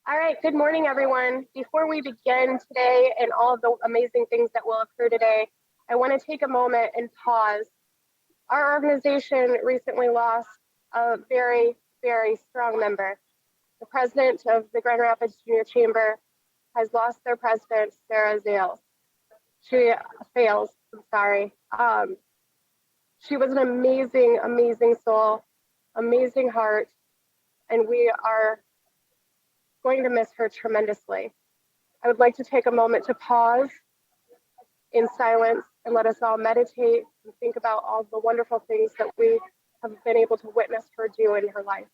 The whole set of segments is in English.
All right, good morning, everyone. Before we begin today and all of the amazing things that will occur today, I want to take a moment and pause. Our organization recently lost a very, very strong member. The president of the Grand Rapids Junior Chamber has lost their president, Sarah Zales. She fails, I'm sorry. She was an amazing, amazing soul, amazing heart, and we are going to miss her tremendously. I would like to take a moment to pause in silence and let us all meditate and think about all the wonderful things that we have been able to witness her do in her life.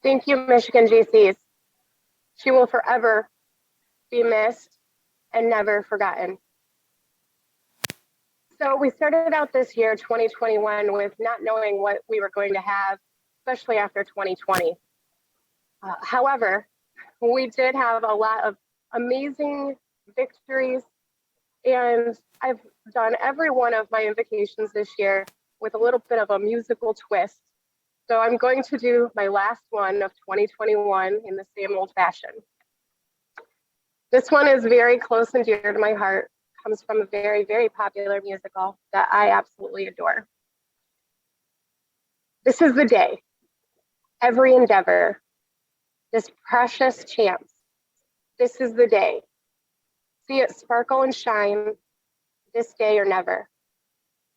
Thank you, Michigan JCs. She will forever be missed and never forgotten. So we started out this year, 2021, with not knowing what we were going to have, especially after 2020. However, we did have a lot of amazing victories, and I've done every one of my invocations this year with a little bit of a musical twist. So I'm going to do my last one of 2021 in the same old fashion. This one is very close and dear to my heart, comes from a very, very popular musical that I absolutely adore. This is the day, every endeavor, this precious chance. This is the day. See it sparkle and shine, this day or never.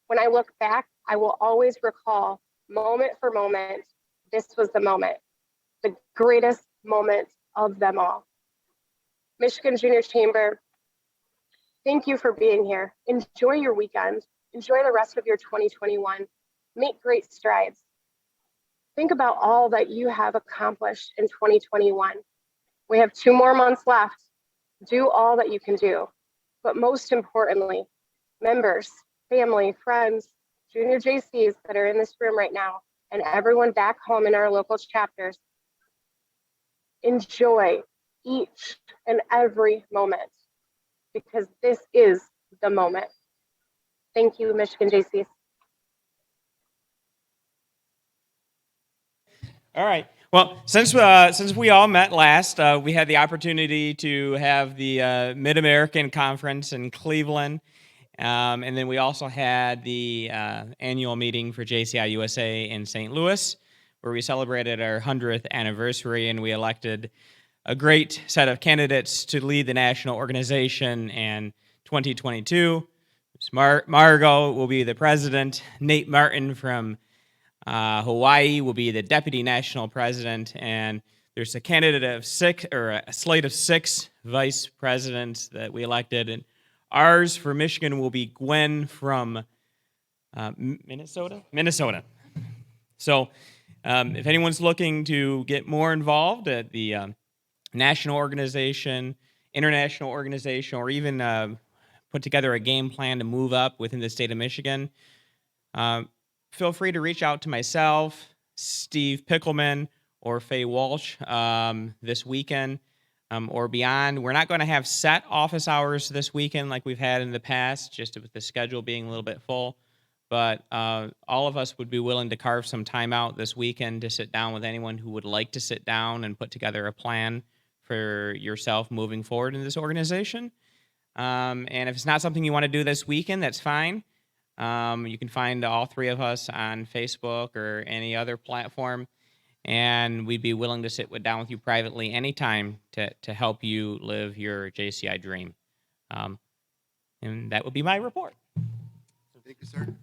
When I look back, I will always recall, moment for moment, this was the moment, the greatest moment of them all. Michigan Junior Chamber, thank you for being here. Enjoy your weekend. Enjoy the rest of your 2021. Make great strides. Think about all that you have accomplished in 2021. We have 2 more months left. Do all that you can do. But most importantly, members, family, friends, junior JCs that are in this room right now, and everyone back home in our local chapters, enjoy each and every moment, because this is the moment. Thank you, Michigan JCs. All right. Well, since we all met last, we had the opportunity to have the Mid-American Conference in Cleveland, and then we also had the annual meeting for JCI USA in St. Louis, where we celebrated our 100th anniversary, and we elected a great set of candidates to lead the national organization in 2022. Margot will be the president. Nate Martin from Hawaii will be the deputy national president, and there's a candidate of 6, or a slate of 6 vice presidents that we elected, and ours for Michigan will be Gwen from Minnesota. So if anyone's looking to get more involved at the national organization, international organization, or even put together a game plan to move up within the state of Michigan, feel free to reach out to myself, Steve Pickelman, or Faye Walsh this weekend or beyond. We're not going to have set office hours this weekend like we've had in the past, just with the schedule being a little bit full. But all of us would be willing to carve some time out this weekend to sit down with anyone who would like to sit down and put together a plan for yourself moving forward in this organization. And if it's not something you want to do this weekend, that's fine. You can find all 3 of us on Facebook or any other platform, and we'd be willing to sit down with you privately anytime to help you live your JCI dream. And that would be my report. Thank you, sir.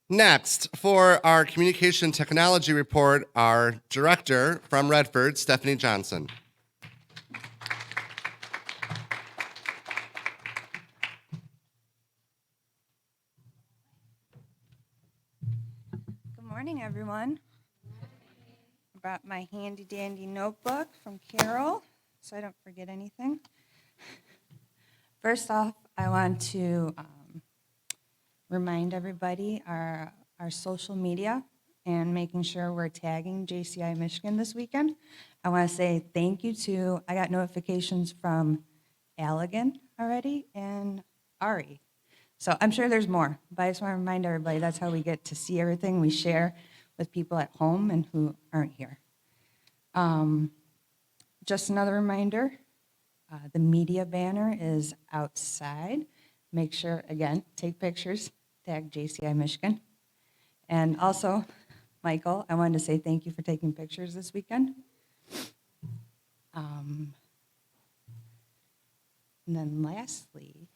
Next, for our communication technology report, our director from Redford, Stephanie Johnson. everyone. I brought my handy dandy notebook from Carol, so I don't forget anything. First off, I want to remind everybody our social media and making sure we're tagging JCI Michigan this weekend. I want to say thank you to, I got notifications from Allegan already and Ari. So I'm sure there's more, but I just want to remind everybody that's how we get to see everything we share with people at home and who aren't here. Just another reminder, the media banner is outside. Make sure, again, take pictures, tag JCI Michigan. And also, Michael, I wanted to say thank you for taking pictures this weekend. And then lastly,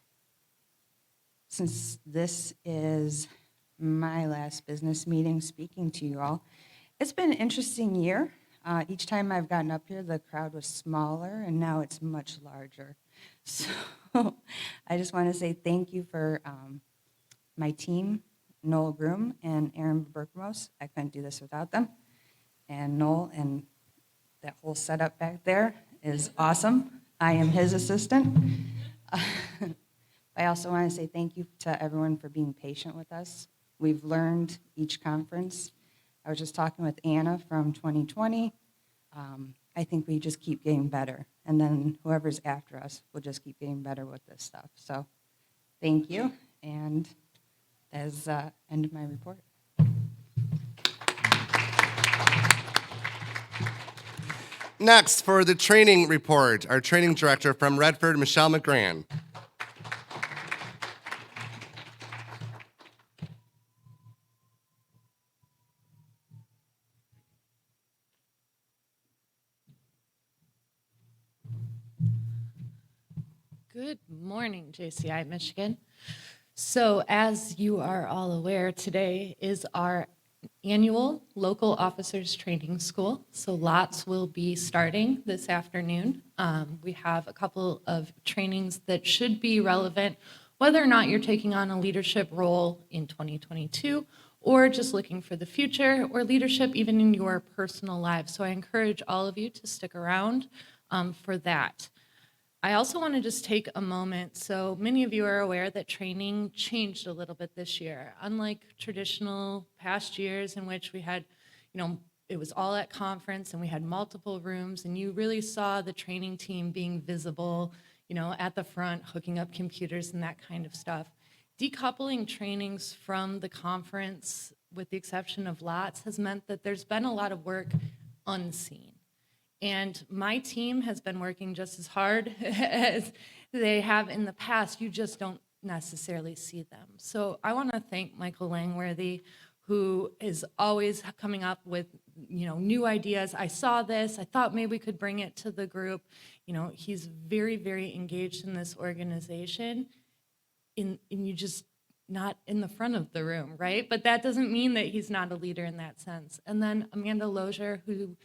since this is my last business meeting speaking to you all, it's been an interesting year. Each time I've gotten up here, the crowd was smaller, and now it's much larger. So I just want to say thank you for my team, Noel Groom and Aaron Berkmos. I couldn't do this without them. And Noel and that whole setup back there is awesome. I am his assistant. I also want to say thank you to everyone for being patient with us. We've learned each conference. I was just talking with Anna from 2020. I think we just keep getting better. And then whoever's after us will just keep getting better with this stuff. So thank you. And that is the end of my report. Next, for the training report, our training director from Redford, Michelle McGran. Good morning, JCI Michigan. So as you are all aware, today is our annual local officers training school. So lots will be starting this afternoon. We have a couple of trainings that should be relevant, whether or not you're taking on a leadership role in 2022 or just looking for the future or leadership even in your personal lives. So I encourage all of you to stick around for that. I also want to just take a moment. So many of you are aware that training changed a little bit this year. Unlike traditional past years in which we had, it was all at conference and we had multiple rooms and you really saw the training team being visible, at the front, hooking up computers and that kind of stuff. Decoupling trainings from the conference, with the exception of lots, has meant that there's been a lot of work unseen. And my team has been working just as hard as they have in the past. You just don't necessarily see them. So I want to thank Michael Langworthy, who is always coming up with new ideas. I saw this. I thought maybe we could bring it to the group. He's very, very engaged in this organization. And you just not in the front of the room, right? But that doesn't mean that he's not a leader in that sense. And then Amanda Lozier, who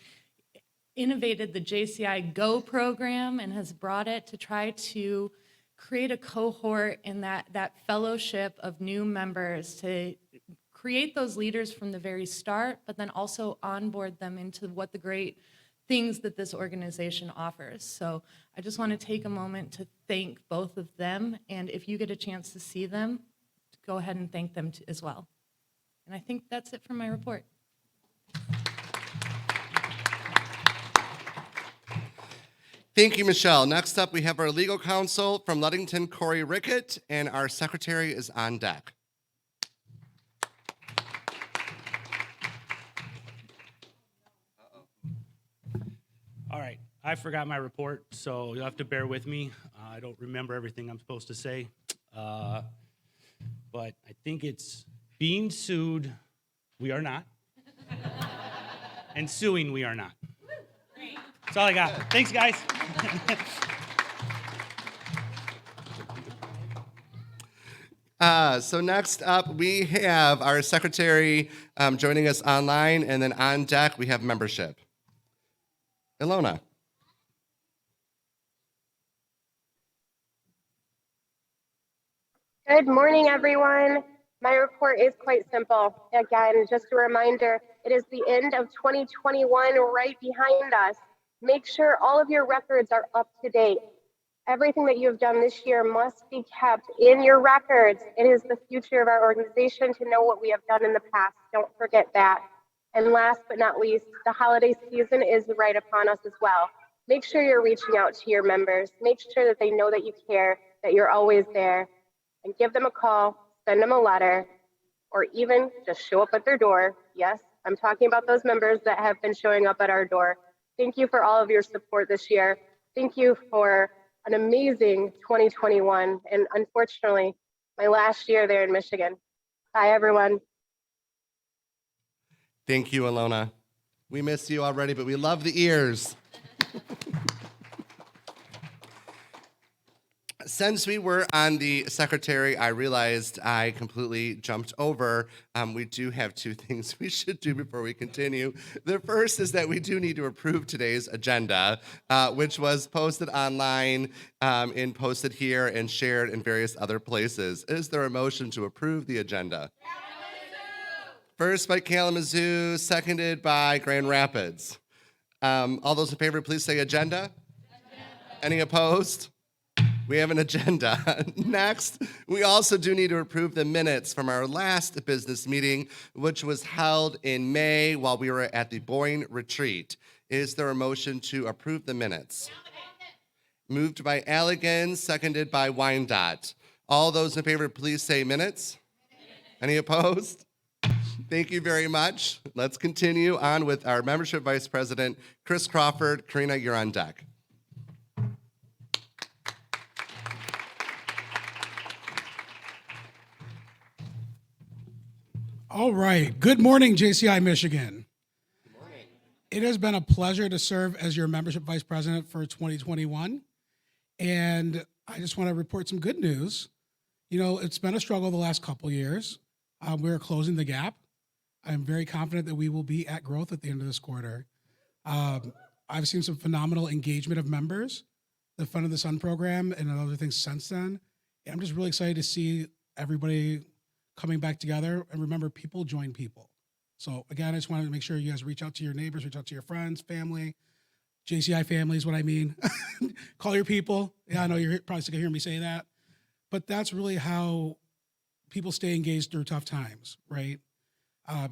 innovated the JCI Go program and has brought it to try to create a cohort in that fellowship of new members to create those leaders from the very start, but then also onboard them into what the great things that this organization offers. So I just want to take a moment to thank both of them, and if you get a chance to see them, go ahead and thank them as well. And I think that's it for my report. Thank you, Michelle. Next up, we have our legal counsel from Ludington, Corey Rickett, and our secretary is on deck. All right, I forgot my report, so you'll have to bear with me. I don't remember everything I'm supposed to say, but I think it's being sued, we are not, and suing, we are not. That's all I got. Thanks, guys. So next up, we have our secretary joining us online, and then on deck, we have membership. Ilona. Good morning, everyone. My report is quite simple. Again, just a reminder, It is the end of 2021 right behind us. Make sure all of your records are up to date. Everything that you have done this year must be kept in your records. It is the future of our organization to know what we have done in the past. Don't forget that. And last but not least, the holiday season is right upon us as well. Make sure you're reaching out to your members. Make sure that they know that you care, that you're always there, and give them a call, send them a letter, or even just show up at their door. Yes, I'm talking about those members that have been showing up at our door. Thank you for all of your support this year. Thank you for an amazing 2021, and unfortunately, my last year there in Michigan. Bye, everyone. Thank you, Alona. We miss you already, but we love the ears. Since we were on the secretary, I realized I completely jumped over. We do have two things we should do before we continue. The first is that we do need to approve today's agenda, which was posted online and posted here and shared in various other places. Is there a motion to approve the agenda? First by Kalamazoo, seconded by Grand Rapids. All those in favor, please say agenda. Any opposed? We have an agenda. Next, we also do need to approve the minutes from our last business meeting, which was held in May while we were at the Boyne Retreat. Is there a motion to approve the minutes? Moved by Allegan, seconded by Wyandotte. All those in favor, please say minutes. Any opposed? Thank you very much. Let's continue on with our membership vice president, Chris Crawford. Karina, you're on deck. All right. Good morning, JCI Michigan. Good morning. It has been a pleasure to serve as your membership vice president for 2021. And I just want to report some good news. You know, it's been a struggle the last couple of years. We're closing the gap. I'm very confident that we will be at growth at the end of this quarter. I've seen some phenomenal engagement of members, the Fun of the Sun program, and other things since then. And I'm just really excited to see everybody coming back together. And remember, people join people. So again, I just wanted to make sure you guys reach out to your neighbors, reach out to your friends, family. JCI family is what I mean. Call your people. Yeah, I know you're probably sick of hearing me say that. But that's really how people stay engaged through tough times, right?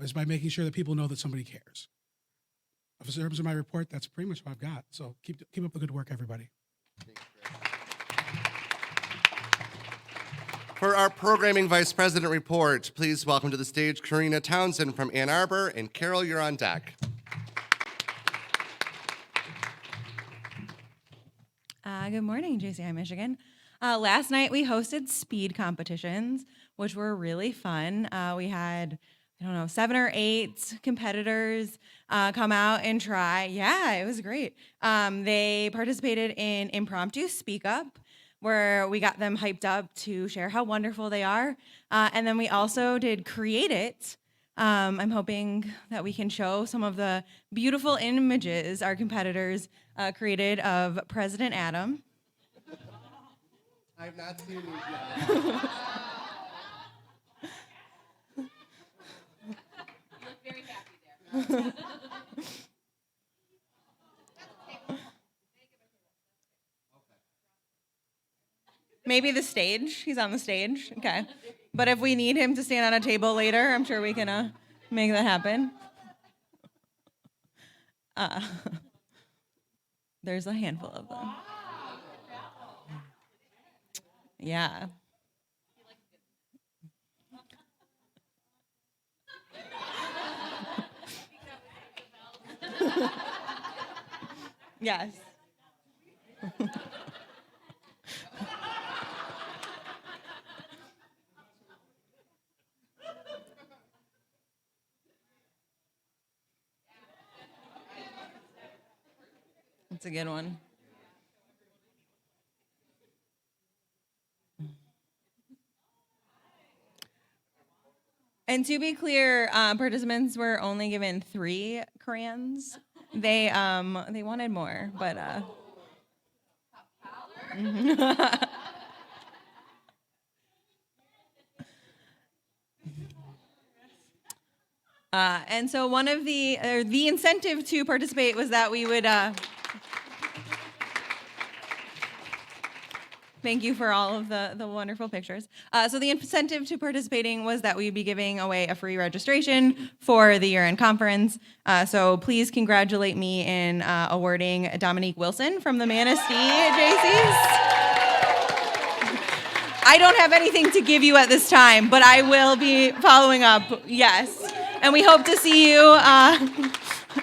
Is by making sure that people know that somebody cares. In terms of my report, that's pretty much what I've got. So keep up the good work, everybody. For our programming vice president report, please welcome to the stage Karina Townsend from Ann Arbor, and Carol, you're on deck. Good morning, JCI Michigan. Last night we hosted speed competitions, which were really fun. We had, 7 or 8 competitors come out and try. Yeah, it was great. They participated in impromptu speak up, where we got them hyped up to share how wonderful they are. And then we also did Create It. I'm hoping that we can show some of the beautiful images our competitors created of President Adam. I've not seen these yet. You look very happy there. Maybe the stage. He's on the stage. Okay. But if we need him to stand on a table later, I'm sure we can make that happen. There's a handful of them. Yeah. Yes. That's a good one. And to be clear, participants were only given 3 crayons. They wanted more, but And so one of the incentive to participate was that we would, thank you for all of the wonderful pictures. So the incentive to participating was that we'd be giving away a free registration for the year-end conference. So please congratulate me in awarding Dominique Wilson from the Manistee JCs. I don't have anything to give you at this time, but I will be following up, yes. And we hope to see you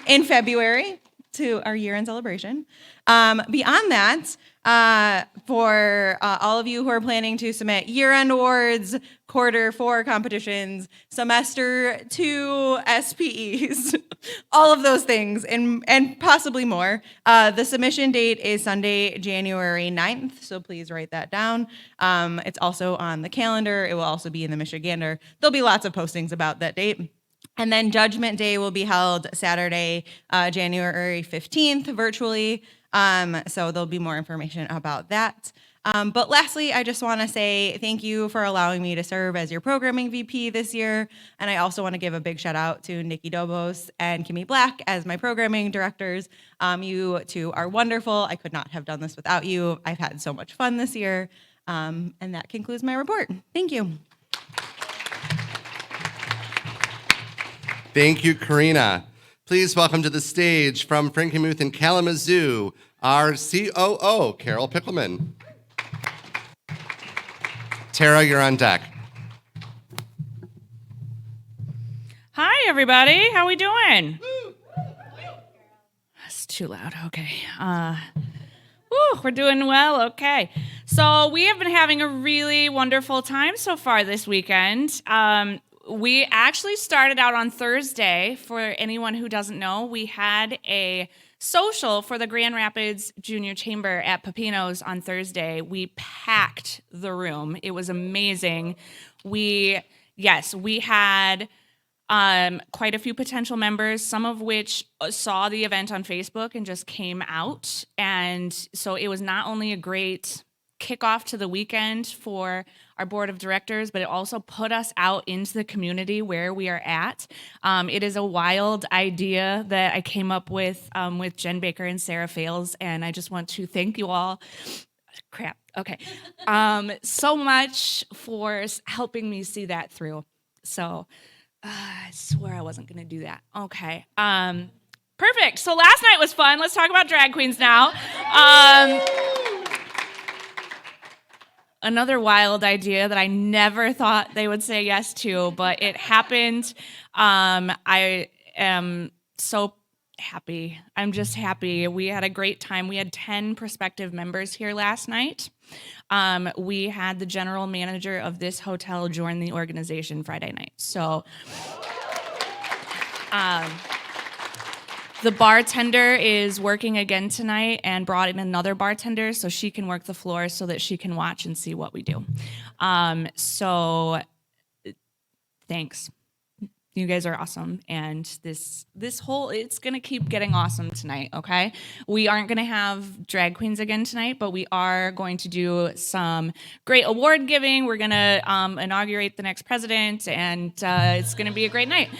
in February to our year-end celebration. Beyond that, for all of you who are planning to submit year-end awards, quarter 4 competitions, semester 2 SPEs, all of those things, and possibly more, the submission date is Sunday, January 9th, so please write that down. It's also on the calendar. It will also be in the Michigander. There'll be lots of postings about that date. And then Judgment Day will be held Saturday, January 15th, virtually. So there'll be more information about that. But lastly, I just want to say thank you for allowing me to serve as your programming VP this year. And I also want to give a big shout out to Nikki Dobos and Kimmy Black as my programming directors. You two are wonderful. I could not have done this without you. I've had so much fun this year. And that concludes my report. Thank you. Thank you, Karina. Please welcome to the stage from Frankenmuth and Kalamazoo, our COO, Carol Pickleman. Tara, you're on deck. Hi, everybody. How we doing? That's too loud. Okay. We're doing well. Okay. So we have been having a really wonderful time so far this weekend. We actually started out on Thursday. For anyone who doesn't know, we had a social for the Grand Rapids Junior Chamber at Pepino's on Thursday. We packed the room. It was amazing. We had quite a few potential members, some of which saw the event on Facebook and just came out. And so it was not only a great kickoff to the weekend for our board of directors, but it also put us out into the community where we are at. It is a wild idea that I came up with Jen Baker and Sarah Fales, and I just want to thank you all. Crap. Okay. So much for helping me see that through. So I swear I wasn't going to do that. Okay. Perfect. So last night was fun. Let's talk about drag queens now. Another wild idea that I never thought they would say yes to, but it happened. I am so happy. I'm just happy. We had a great time. We had 10 prospective members here last night. We had the general manager of this hotel join the organization Friday night. So the bartender is working again tonight and brought in another bartender so she can work the floor so that she can watch and see what we do. So thanks. You guys are awesome. And this whole, it's going to keep getting awesome tonight, okay? We aren't going to have drag queens again tonight, but we are going to do some great award giving. We're going to inaugurate the next president, and it's going to be a great night.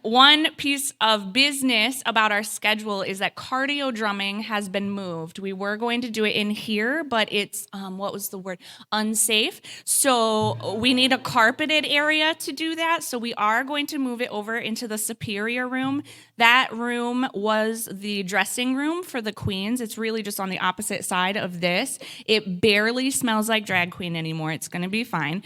One piece of business about our schedule is that cardio drumming has been moved. We were going to do it in here, but it's, what was the word? Unsafe. So we need a carpeted area to do that. So we are going to move it over into the Superior room. That room was the dressing room for the queens. It's really just on the opposite side of this. It barely smells like drag queen anymore. It's going to be fine.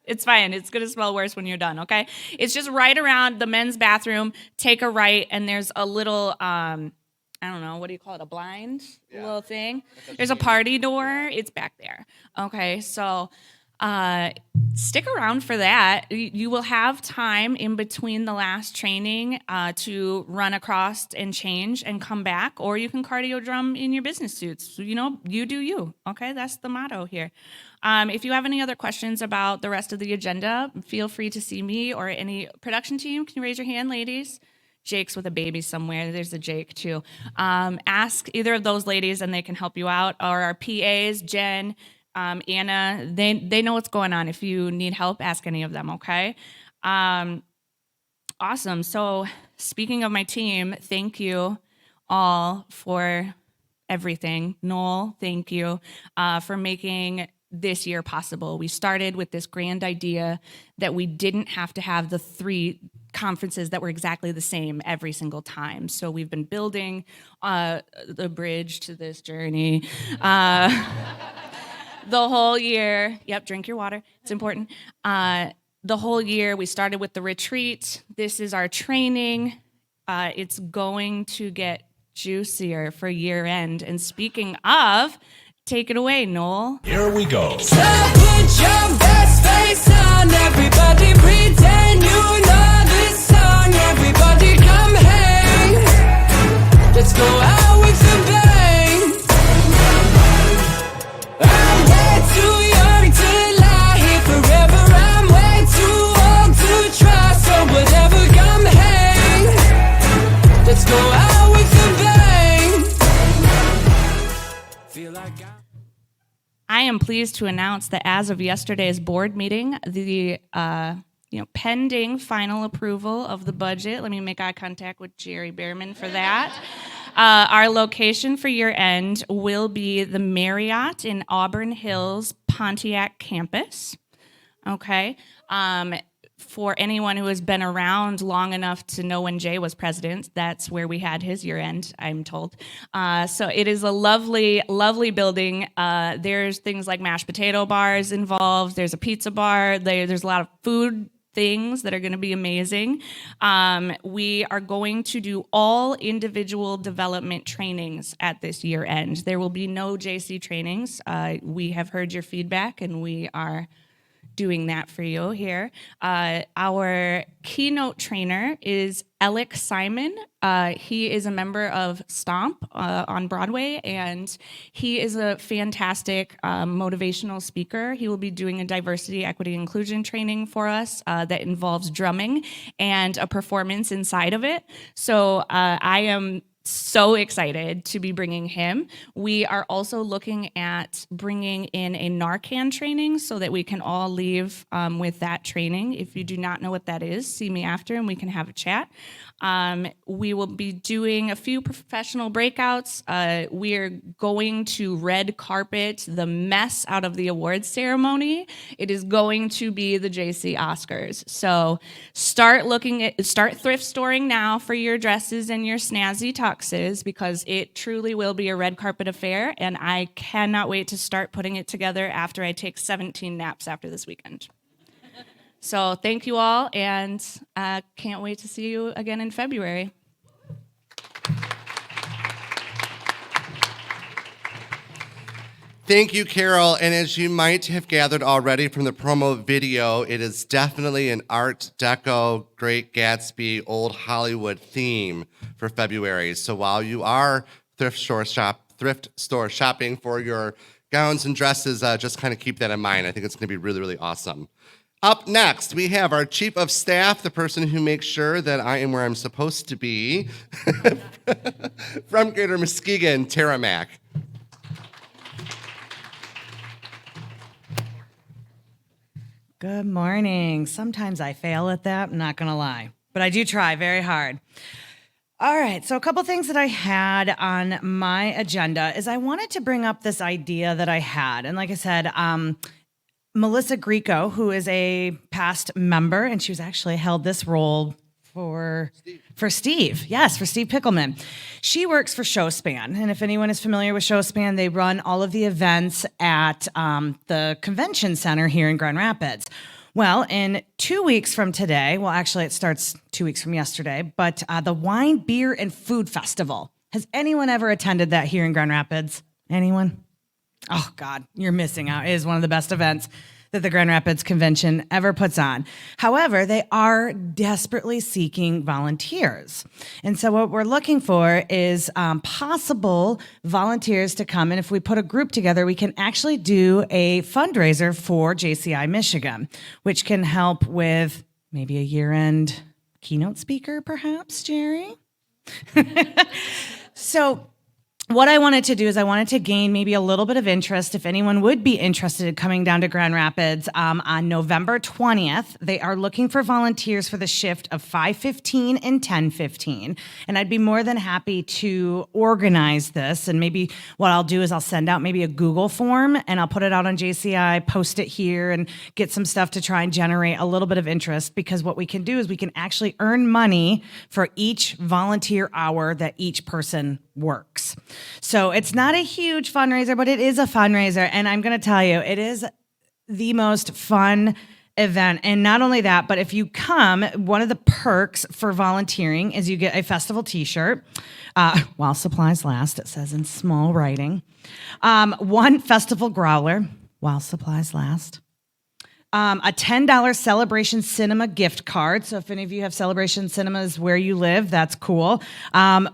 It's fine. It's going to smell worse when you're done, okay? It's just right around the men's bathroom. Take a right, and there's a little, I don't know, what do you call it, a blind little thing? There's a party door. It's back there, okay? So stick around for that. You will have time in between the last training to run across and change and come back, or you can cardio drum in your business suits. You know, you do you, okay? That's the motto here. If you have any other questions about the rest of the agenda, feel free to see me or any production team. Can you raise your hand, ladies? Jake's with a baby somewhere. There's a Jake, too. Ask either of those ladies, and they can help you out. Or our PAs, Jen, Anna, they know what's going on. If you need help, ask any of them, okay? Awesome. So speaking of my team, thank you all for everything. Noel, thank you for making this year possible. We started with this grand idea that we didn't have to have the 3 conferences that were exactly the same every single time. So we've been building the bridge to this journey the whole year. Yep, drink your water. It's important. The whole year, we started with the retreat. This is our training. It's going to get juicier for year end. And speaking of, take it away, Noel. Here we go. So put your best face on, everybody pretend you know this song. Everybody come hang. Let's go out with a bang. I'm way too young to lie here forever. I'm way too old to try. So whatever, come hang. Let's go out with a bang. Feel like I am pleased to announce that as of yesterday's board meeting, the pending final approval of the budget. Let me make eye contact with Jerry Behrman for that. Our location for year end will be the Marriott in Auburn Hills Pontiac campus. Okay. For anyone who has been around long enough to know when Jay was president, that's where we had his year end, I'm told. So it is a lovely, lovely building. There's things like mashed potato bars involved. There's a pizza bar. There's a lot of food things that are going to be amazing. We are going to do all individual development trainings at this year end. There will be no JC trainings. We have heard your feedback, and we are doing that for you here. Our keynote trainer is Alec Simon. He is a member of Stomp on Broadway, and he is a fantastic motivational speaker. He will be doing a diversity, equity, inclusion training for us that involves drumming and a performance inside of it. So I am so excited to be bringing him. We are also looking at bringing in a Narcan training so that we can all leave with that training. If you do not know what that is, see me after and we can have a chat. We will be doing a few professional breakouts. We are going to red carpet the mess out of the awards ceremony. It is going to be the JC Oscars. So start thrift storing now for your dresses and your snazzy tuxes, because it truly will be a red carpet affair, and I cannot wait to start putting it together after I take 17 naps after this weekend. So thank you all, and can't wait to see you again in February. Thank you, Carol. And as you might have gathered already from the promo video, it is definitely an Art Deco, Great Gatsby, Old Hollywood theme for February. So while you are thrift store shopping for your gowns and dresses, just kind of keep that in mind. I think it's going to be really, really awesome. Up next, we have our Chief of Staff, the person who makes sure that I am where I'm supposed to be, from Greater Muskegon, Tara Mack. Good morning. Sometimes I fail at that, I'm not going to lie, but I do try very hard. All right, so a couple things that I had on my agenda is I wanted to bring up this idea that I had. And like I said, Melissa Grieco, who is a past member, and she was actually held this role for Steve. Yes, for Steve Pickelman. She works for Showspan, and if anyone is familiar with Showspan, they run all of the events at the convention center here in Grand Rapids. Well, in 2 weeks from today, well, actually it starts 2 weeks from yesterday, but the Wine, Beer, and Food Festival. Has anyone ever attended that here in Grand Rapids? Anyone? Oh, God, you're missing out. It is one of the best events that the Grand Rapids Convention ever puts on. However, they are desperately seeking volunteers. And so what we're looking for is possible volunteers to come. And if we put a group together, we can actually do a fundraiser for JCI Michigan, which can help with maybe a year-end keynote speaker, perhaps, Jerry? So what I wanted to do is I wanted to gain maybe a little bit of interest if anyone would be interested in coming down to Grand Rapids on November 20th. They are looking for volunteers for the shift of 5:15 and 10:15. And I'd be more than happy to organize this. And maybe what I'll do is I'll send out maybe a Google form and I'll put it out on JCI, post it here, and get some stuff to try and generate a little bit of interest, because what we can do is we can actually earn money for each volunteer hour that each person works. So it's not a huge fundraiser, but it is a fundraiser. And I'm going to tell you, it is the most fun event. And not only that, but if you come, one of the perks for volunteering is you get a festival t-shirt, while supplies last, it says in small writing, one festival growler, while supplies last, a $10 Celebration Cinema gift card. So if any of you have Celebration Cinemas where you live, that's cool. And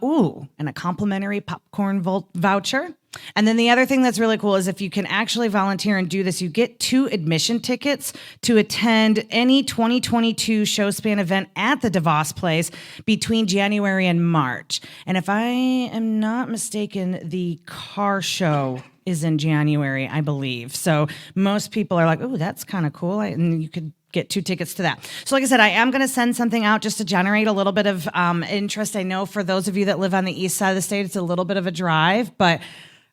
a complimentary popcorn voucher. And then the other thing that's really cool is if you can actually volunteer and do this, you get 2 admission tickets to attend any 2022 Showspan event at the DeVos Place between January and March. And if I am not mistaken, the car show is in January, I believe. So most people are like, oh, that's kind of cool. And you could get 2 tickets to that. So like I said, I am going to send something out just to generate a little bit of interest. I know for those of you that live on the east side of the state, it's a little bit of a drive, but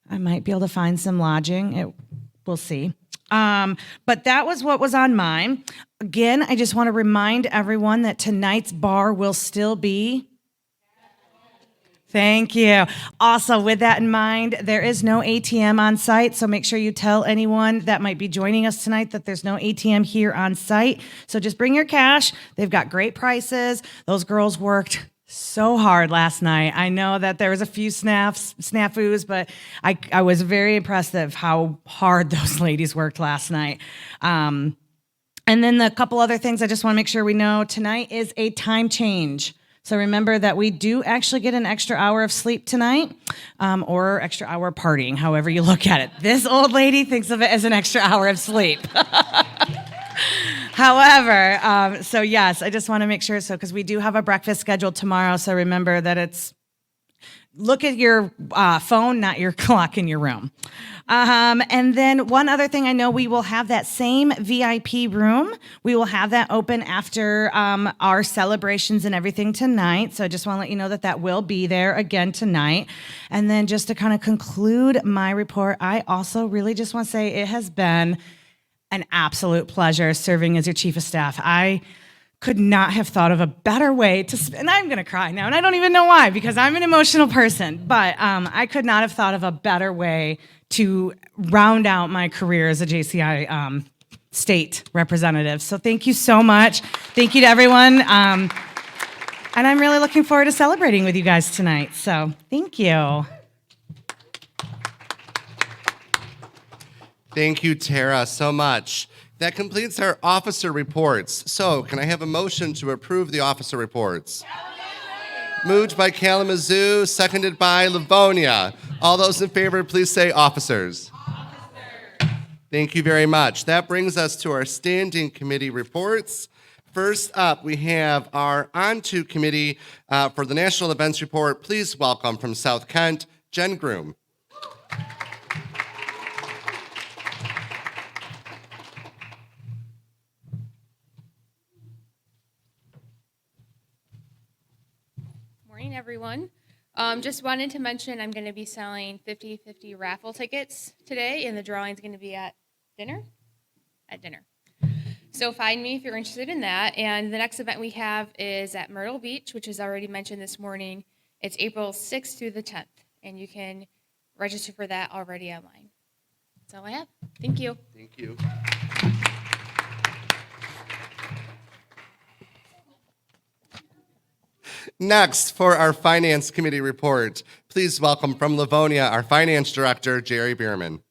I might be able to find some lodging. We'll see. But that was what was on mine. Again, I just want to remind everyone that tonight's bar will still be. Thank you. Also, with that in mind, there is no ATM on site, so make sure you tell anyone that might be joining us tonight that there's no ATM here on site. So just bring your cash. They've got great prices. Those girls worked so hard last night. I know that there was a few snafus, but I was very impressed of how hard those ladies worked last night. And then the couple other things I just want to make sure we know, tonight is a time change. So remember that we do actually get an extra hour of sleep tonight, or extra hour partying, however you look at it. This old lady thinks of it as an extra hour of sleep. However, so yes, I just want to make sure, because we do have a breakfast scheduled tomorrow, so remember that look at your phone, not your clock in your room. And then one other thing, I know we will have that same VIP room. We will have that open after our celebrations and everything tonight. So I just want to let you know that will be there again tonight. And then just to kind of conclude my report, I also really just want to say it has been an absolute pleasure serving as your chief of staff. I could not have thought of a better way to and I'm going to cry now, and I don't even know why, because I'm an emotional person, but I could not have thought of a better way to round out my career as a JCI state representative. So thank you so much. Thank you to everyone. And I'm really looking forward to celebrating with you guys tonight. So thank you. Thank you, Tara, so much. That completes our officer reports. So, can I have a motion to approve the officer reports? Moved by Kalamazoo, seconded by Livonia. All those in favor, please say officers. Thank you very much. That brings us to our standing committee reports. First up, we have our On-To committee for the National Events Report. Please welcome from South Kent, Jen Groom. Morning, everyone. Just wanted to mention I'm going to be selling 50/50 raffle tickets today, and the drawing is going to be at dinner. So find me if you're interested in that. And the next event we have is at Myrtle Beach, which is already mentioned this morning. It's April 6th through the 10th, and you can register for that already online. That's all I have. Thank you. Thank you. Next, for our Finance Committee report, please welcome from Livonia our Finance Director, Jerry Bierman.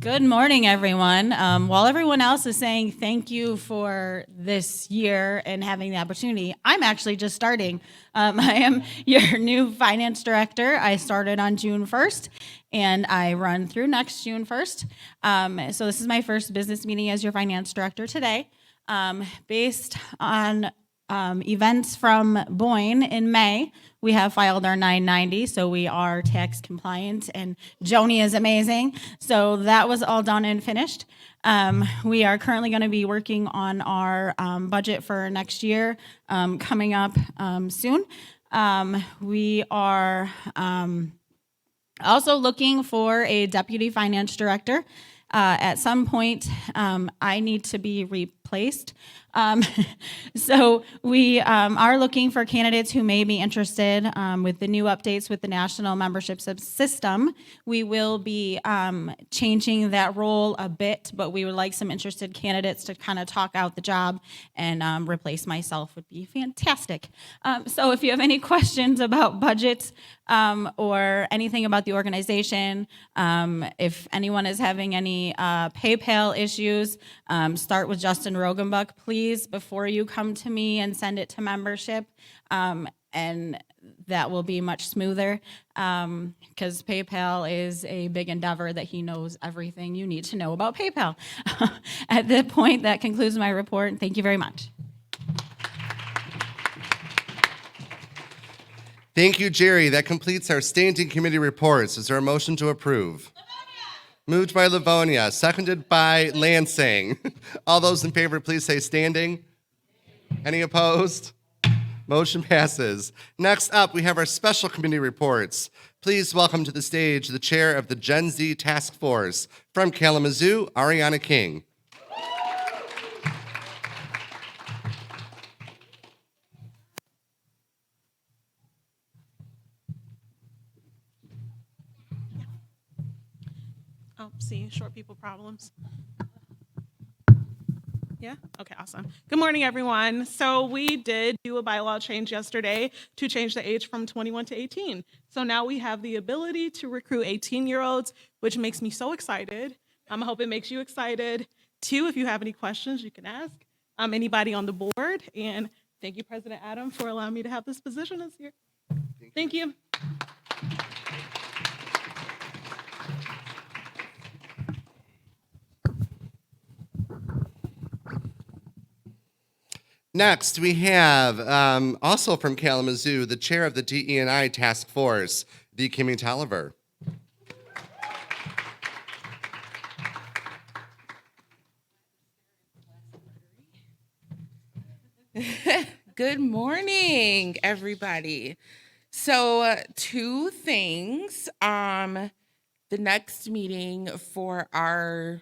Good morning, everyone. While everyone else is saying thank you for this year and having the opportunity, I'm actually just starting. I am your new finance director. I started on June 1st, and I run through next June 1st. So this is my first business meeting as your finance director today. Based on events from Boyne in May, we have filed our 990, so we are tax compliant, and Joni is amazing. So that was all done and finished. We are currently going to be working on our budget for next year, coming up soon. We are also looking for a deputy finance director. At some point, I need to be replaced. So we are looking for candidates who may be interested with the new updates with the national membership system. We will be changing that role a bit, but we would like some interested candidates to kind of talk out the job, and replace myself would be fantastic. So if you have any questions about budgets or anything about the organization, if anyone is having any PayPal issues, start with Justin Rogenbuck, please, before you come to me and send it to membership, and that will be much smoother, because PayPal is a big endeavor that he knows everything you need to know about PayPal. At that point, that concludes my report. Thank you very much. Thank you, Jerry. That completes our standing committee reports. Is there a motion to approve? Moved by Livonia, seconded by Lansing. All those in favor, please say standing. Any opposed? Motion passes. Next up, we have our special committee reports. Please welcome to the stage the chair of the Gen Z Task Force from Kalamazoo, Ariana King. Oh, see, short people problems. Yeah? Okay, awesome. Good morning, everyone. So we did do a bylaw change yesterday to change the age from 21 to 18. So now we have the ability to recruit 18-year-olds, which makes me so excited. I hope it makes you excited too. If you have any questions, you can ask anybody on the board. And thank you, President Adam, for allowing me to have this position this year. Thank you. Next, we have, also from Kalamazoo, the chair of the DE&I Task Force, the Kimmy Tolliver. Good morning, everybody. So, two things. The next meeting for our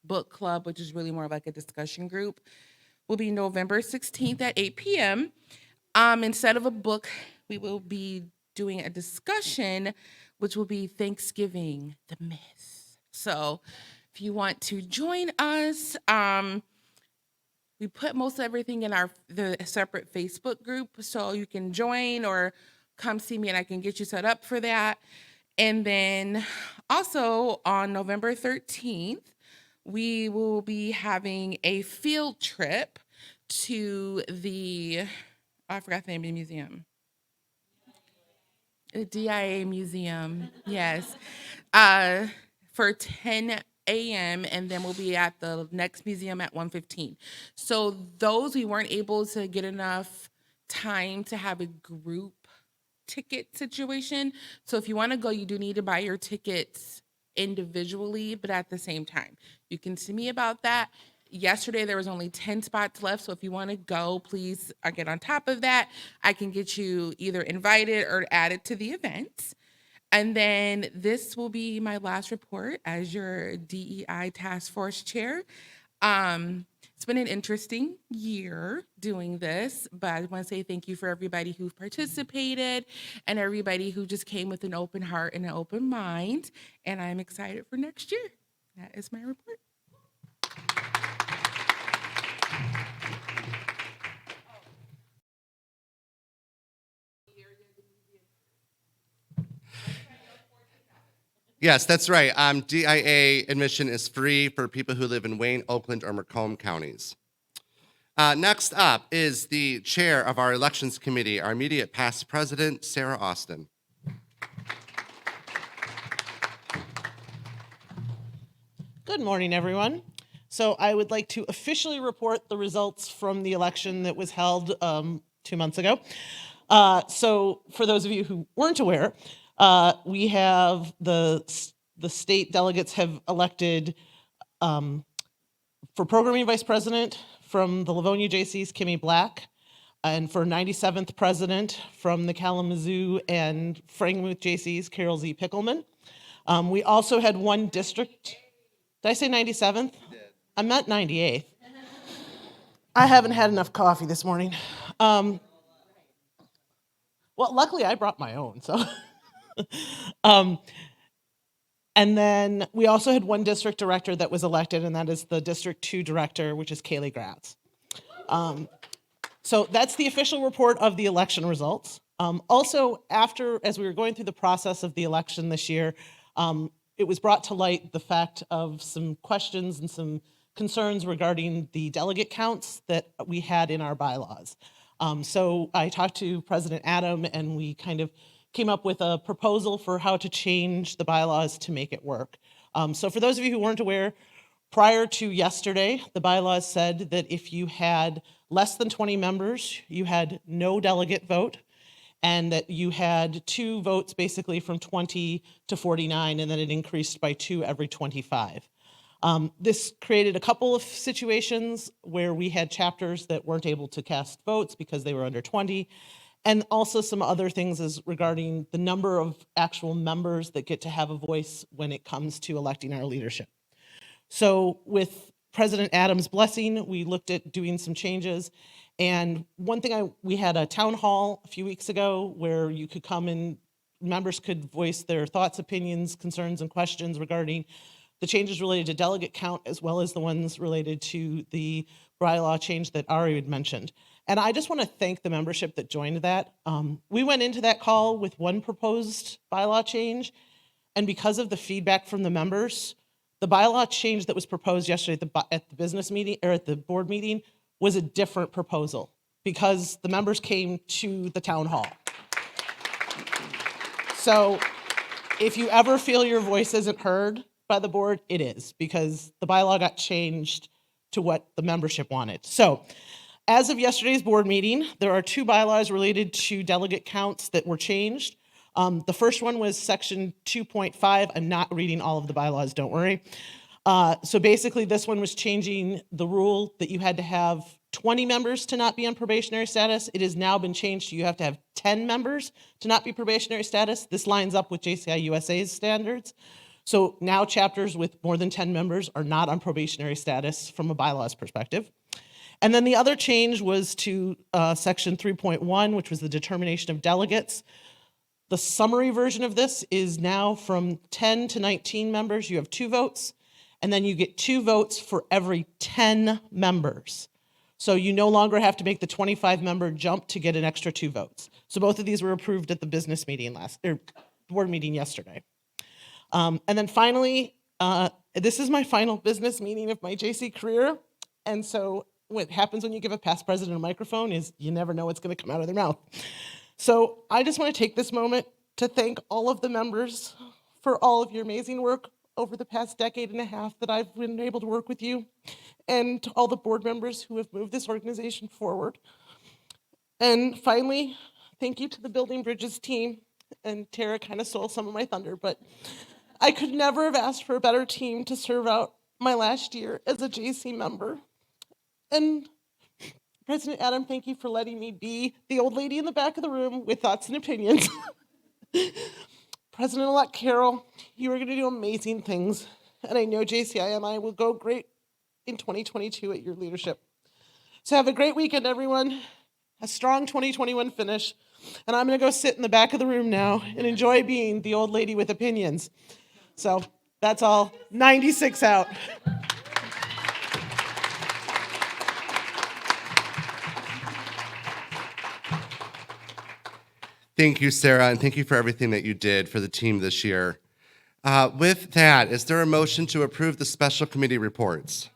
book club, which is really more like a discussion group, will be November 16th at 8 p.m. Instead of a book, we will be doing a discussion, which will be Thanksgiving, the myth. So if you want to join us, we put most everything in the separate Facebook group, so you can join or come see me and I can get you set up for that. And then also on November 13th, we will be having a field trip to I forgot the name of the museum. The DIA Museum, yes, for 10 a.m. and then we'll be at the next museum at 1:15. So those, we weren't able to get enough time to have a group ticket situation. So if you want to go, you do need to buy your tickets individually, but at the same time. You can see me about that. Yesterday, there was only 10 spots left, so if you want to go, please get on top of that. I can get you either invited or added to the event. And then this will be my last report as your DEI Task Force Chair. It's been an interesting year doing this, but I want to say thank you for everybody who participated and everybody who just came with an open heart and an open mind. And I'm excited for next year. That is my report. Yes, that's right. DIA admission is free for people who live in Wayne, Oakland, or Macomb counties. Next up is the chair of our elections committee, our immediate past president, Sarah Austin. Good morning, everyone. So I would like to officially report the results from the election that was held 2 months ago. So for those of you who weren't aware, we have the state delegates have elected for programming vice president from the Livonia JC's Kimmy Black, and for 97th president from the Kalamazoo and Frankenmuth JC's Carol Z. Pickleman. We also had one district. Did I say 97th? I meant 98th. I haven't had enough coffee this morning. Well, luckily I brought my own, so. And then we also had one district director that was elected, and that is the District 2 director, which is Kaylee Gratz. So that's the official report of the election results. Also, as we were going through the process of the election this year, it was brought to light the fact of some questions and some concerns regarding the delegate counts that we had in our bylaws. So I talked to President Adam, and we kind of came up with a proposal for how to change the bylaws to make it work. So for those of you who weren't aware, prior to yesterday, the bylaws said that if you had less than 20 members, you had no delegate vote, and that you had 2 votes basically from 20 to 49, and then it increased by 2 every 25. This created a couple of situations where we had chapters that weren't able to cast votes because they were under 20, and also some other things as regarding the number of actual members that get to have a voice when it comes to electing our leadership. So with President Adams' blessing, we looked at doing some changes. And one thing, we had a town hall a few weeks ago where you could come and members could voice their thoughts, opinions, concerns, and questions regarding the changes related to delegate count, as well as the ones related to the bylaw change that Ari had mentioned. And I just want to thank the membership that joined that. We went into that call with one proposed bylaw change, and because of the feedback from the members, the bylaw change that was proposed yesterday at the business meeting, or at the board meeting, was a different proposal because the members came to the town hall. So if you ever feel your voice isn't heard by the board, it is, because the bylaw got changed to what the membership wanted. So as of yesterday's board meeting, there are 2 bylaws related to delegate counts that were changed. The first one was section 2.5. I'm not reading all of the bylaws, don't worry. So basically this one was changing the rule that you had to have 20 members to not be on probationary status. It has now been changed to you have to have 10 members to not be probationary status. This lines up with JCI USA's standards. So now chapters with more than 10 members are not on probationary status from a bylaws perspective. And then the other change was to section 3.1, which was the determination of delegates. The summary version of this is now from 10 to 19 members, you have 2 votes, and then you get 2 votes for every 10 members. So you no longer have to make the 25-member jump to get an extra 2 votes. So both of these were approved at the business meeting board meeting yesterday. And then finally, this is my final business meeting of my JC career. And so what happens when you give a past president a microphone is you never know what's going to come out of their mouth. So I just want to take this moment to thank all of the members for all of your amazing work over the past decade and a half that I've been able to work with you, and to all the board members who have moved this organization forward. And finally, thank you to the Building Bridges team. And Tara kind of stole some of my thunder, but I could never have asked for a better team to serve out my last year as a JC member. And President Adam, thank you for letting me be the old lady in the back of the room with thoughts and opinions. President-elect Carol, you are going to do amazing things, and I know JCI and I will go great in 2022 at your leadership. So have a great weekend, everyone. A strong 2021 finish, and I'm going to go sit in the back of the room now and enjoy being the old lady with opinions. So that's all. 96 out. Thank you, Sarah, and thank you for everything that you did for the team this year. With that, is there a motion to approve the special committee reports?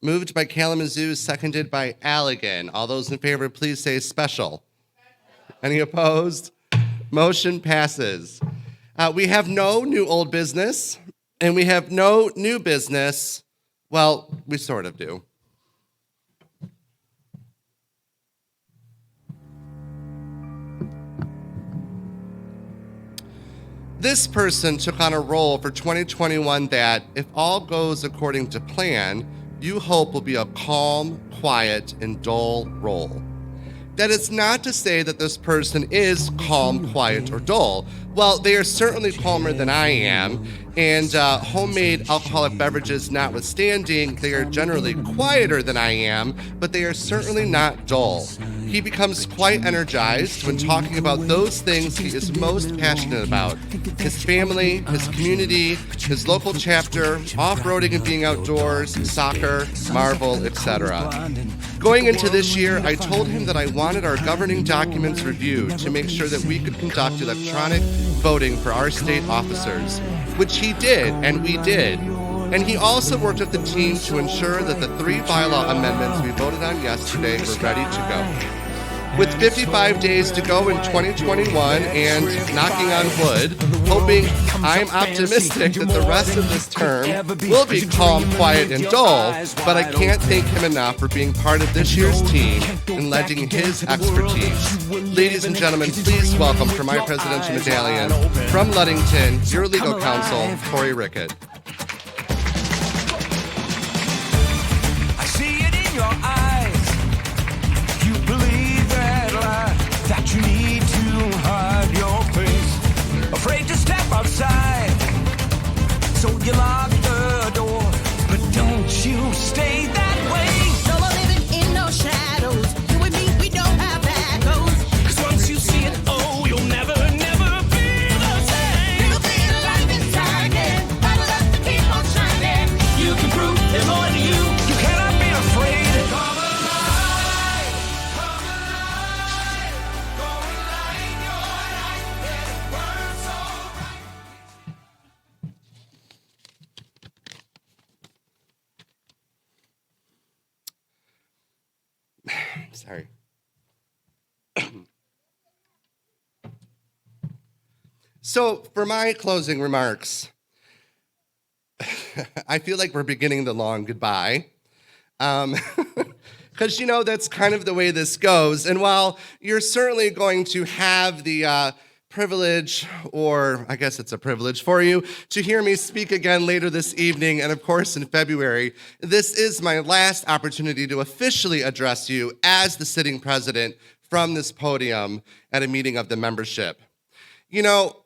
Moved by Kalamazoo, seconded by Allegan. All those in favor, please say special. Any opposed? Motion passes. We have no new old business, and we have no new business. Well, we sort of do. This person took on a role for 2021 that, if all goes according to plan, you hope will be a calm, quiet, and dull role. That is not to say that this person is calm, quiet, or dull. Well, they are certainly calmer than I am, and homemade alcoholic beverages notwithstanding, they are generally quieter than I am, but they are certainly not dull. He becomes quite energized when talking about those things he is most passionate about: his family, his community, his local chapter, off-roading and being outdoors, soccer, Marvel, etc. Going into this year, I told him that I wanted our governing documents reviewed to make sure that we could conduct electronic voting for our state officers, which he did, and we did. And he also worked with the team to ensure that the 3 bylaw amendments we voted on yesterday were ready to go. With 55 days to go in 2021 and knocking on wood, hoping, I'm optimistic that the rest of this term will be calm, quiet, and dull, but I can't thank him enough for being part of this year's team and lending his expertise. Ladies and gentlemen, please welcome for my presidential medallion from Ludington, your legal counsel, Corey Rickett. I see it in your eyes. You believe that lie, that you need to hide your face. Afraid to step outside, so you lock the door. But don't you stay that way. No more living in no shadows. You and me, we don't have that goes. 'Cause once you see it, oh, you'll never, never be the same. You'll feel life inside again. Bottled up to keep on shining. You can prove there's more to you. You cannot be afraid. Come alive, come alive. Go and light your life. Let it burn so bright. Sorry. So, for my closing remarks, I feel like we're beginning the long goodbye. Because, you know, that's kind of the way this goes. And while you're certainly going to have the privilege, or I guess it's a privilege for you, to hear me speak again later this evening, and of course in February, this is my last opportunity to officially address you as the sitting president from this podium at a meeting of the membership. You know,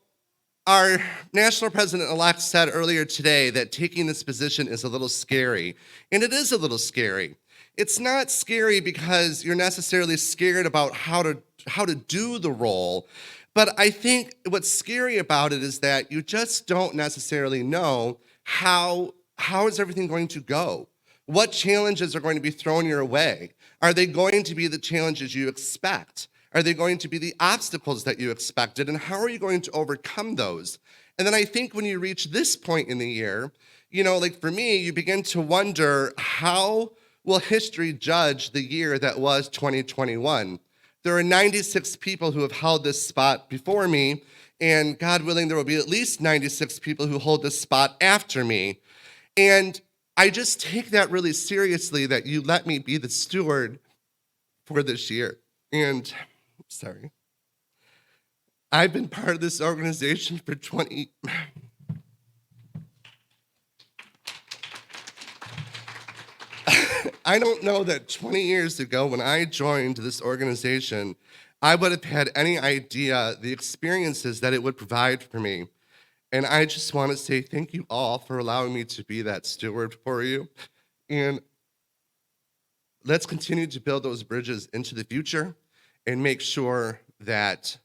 our national president-elect said earlier today that taking this position is a little scary, and it is a little scary. It's not scary because you're necessarily scared about how to do the role, but I think what's scary about it is that you just don't necessarily know how is everything going to go? What challenges are going to be thrown your way? Are they going to be the challenges you expect? Are they going to be the obstacles that you expected? And how are you going to overcome those? And then I think when you reach this point in the year, you know, like for me, you begin to wonder, how will history judge the year that was 2021? There are 96 people who have held this spot before me, and God willing, there will be at least 96 people who hold this spot after me. And I just take that really seriously, that you let me be the steward for this year. And sorry, I've been part of this organization for 20. I don't know that 20 years ago when I joined this organization, I would have had any idea the experiences that it would provide for me. And I just want to say thank you all for allowing me to be that steward for you. And let's continue to build those bridges into the future and make sure that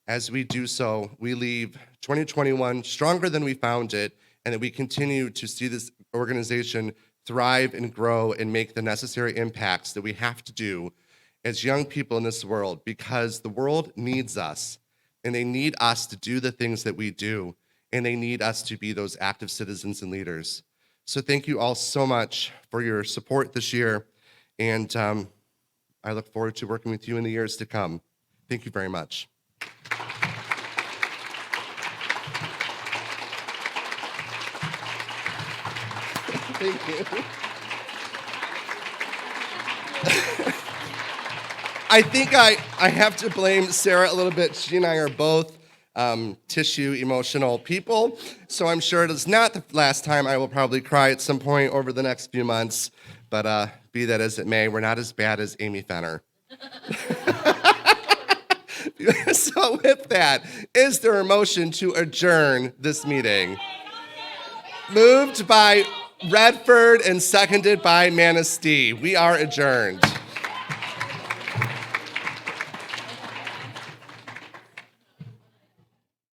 as we do so, we leave 2021 stronger than we found it, and that we continue to see this organization thrive and grow and make the necessary impacts that we have to do as young people in this world, because the world needs us, and they need us to do the things that we do. and they need us to be those active citizens and leaders. So thank you all so much for your support this year, and I look forward to working with you in the years to come. Thank you very much. Thank you. I think I have to blame Sarah a little bit. She and I are both tissue emotional people, so I'm sure it is not the last time I will probably cry at some point over the next few months, but be that as it may, we're not as bad as Amy Fenner. So with that, is there a motion to adjourn this meeting? Moved by Redford and seconded by Manistee. We are adjourned.